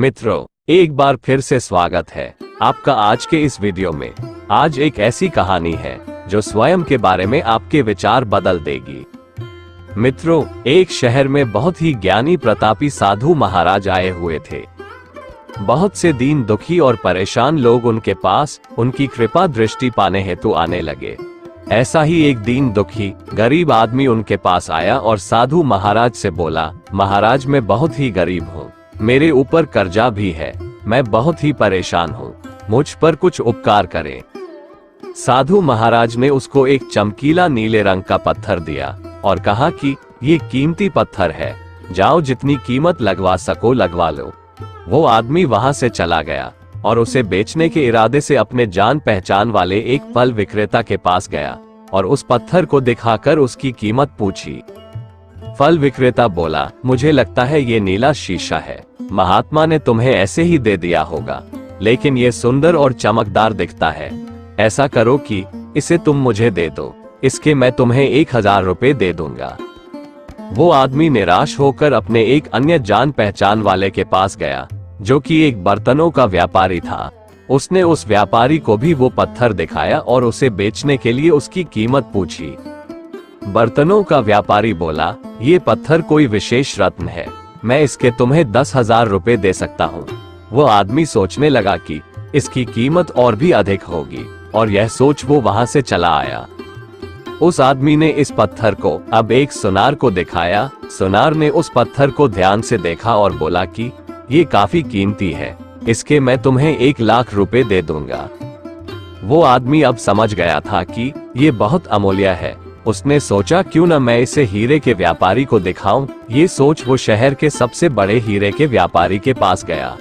मित्रों, एक बार फिर से स्वागत है आपका आज के इस वीडियो में। आज एक ऐसी कहानी है जो स्वयं के बारे में आपके विचार बदल देगी। मित्रों, एक शहर में बहुत ही ज्ञानी प्रतापी साधु महाराज आए हुए थे। बहुत से दीन दुखी और परेशान लोग उनके पास उनकी कृपा दृष्टि पाने हेतु आने लगे। ऐसा ही एक दीन दुखी गरीब आदमी उनके पास आया और साधु महाराज से बोला, महाराज मैं बहुत ही गरीब हूँ, मेरे ऊपर कर्जा भी है, मैं बहुत ही परेशान हूँ, मुझ पर कुछ उपकार करें। साधु महाराज ने उसको एक चमकीला नीले रंग का पत्थर दिया और कहा कि ये कीमती पत्थर है, जाओ जितनी कीमत लगवा सको लगवा लो। वो आदमी वहां से चला गया और उसे बेचने के इरादे से अपने जान पहचान वाले एक फल विक्रेता के पास गया और उस पत्थर को दिखाकर उसकी कीमत पूछी। फल विक्रेता बोला, मुझे लगता है ये नीला शीशा है, महात्मा ने तुम्हें ऐसे ही दे दिया होगा, लेकिन ये सुंदर और चमकदार दिखता है। ऐसा करो कि इसे तुम मुझे दे दो, इसके मैं तुम्हें 1000 रुपए दे दूंगा। वो आदमी निराश होकर अपने एक अन्य जान पहचान वाले के पास गया जो कि एक बर्तनों का व्यापारी था। उसने उस व्यापारी को भी वो पत्थर दिखाया और उसे बेचने के लिए उसकी कीमत पूछी। बर्तनों का व्यापारी बोला, ये पत्थर कोई विशेष रत्न है, मैं इसके तुम्हें 10,000 रुपए दे सकता हूँ। वो आदमी सोचने लगा कि इसकी कीमत और भी अधिक होगी और यह सोच वो वहां से चला आया। उस आदमी ने इस पत्थर को अब एक सुनार को दिखाया। सुनार ने उस पत्थर को ध्यान से देखा और बोला कि ये काफी कीमती है, इसके मैं तुम्हें 1,00,000 रुपए दे दूंगा। वो आदमी अब समझ गया था कि ये बहुत अमूल्य है। उसने सोचा क्यों न मैं इसे हीरे के व्यापारी को दिखाऊं। ये सोच वो शहर के सबसे बड़े हीरे के व्यापारी के पास गया।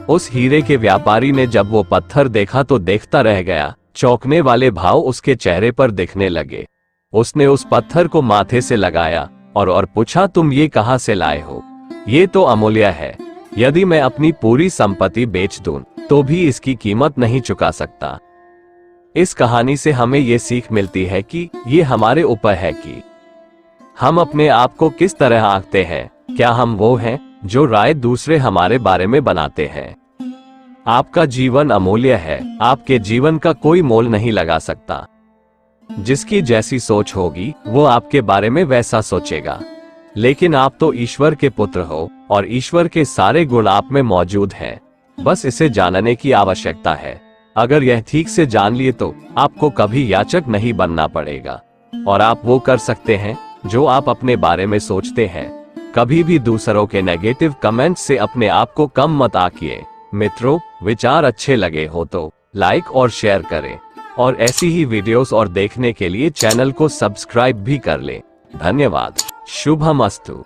उस हीरे के व्यापारी ने जब वो पत्थर देखा तो देखता रह गया। चौंकने वाले भाव उसके चेहरे पर दिखने लगे। उसने उस पत्थर को माथे से लगाया और पूछा, तुम ये कहाँ से लाए हो? ये तो अमूल्य है, यदि मैं अपनी पूरी संपत्ति बेच दूं तो भी इसकी कीमत नहीं चुका सकता। इस कहानी से हमें ये सीख मिलती है कि ये हमारे ऊपर है कि हम अपने आप को किस तरह आंकते हैं। क्या हम वो हैं जो राय दूसरे हमारे बारे में बनाते हैं? आपका जीवन अमूल्य है, आपके जीवन का कोई मोल नहीं लगा सकता। जिसकी जैसी सोच होगी वो आपके बारे में वैसा सोचेगा। लेकिन आप तो ईश्वर के पुत्र हो और ईश्वर के सारे गुण आप में मौजूद हैं। बस इसे जानने की आवश्यकता है। अगर यह ठीक से जान लिए तो आपको कभी याचक नहीं बनना पड़ेगा और आप वो कर सकते हैं जो आप अपने बारे में सोचते हैं। कभी भी दूसरों के नेगेटिव कमेंट्स से अपने आप को कम मत आंकिए। मित्रों, विचार अच्छे लगे हो तो लाइक और शेयर करें और ऐसी ही वीडियोस और देखने के लिए चैनल को सब्सक्राइब भी कर लें। धन्यवाद। शुभमस्तु।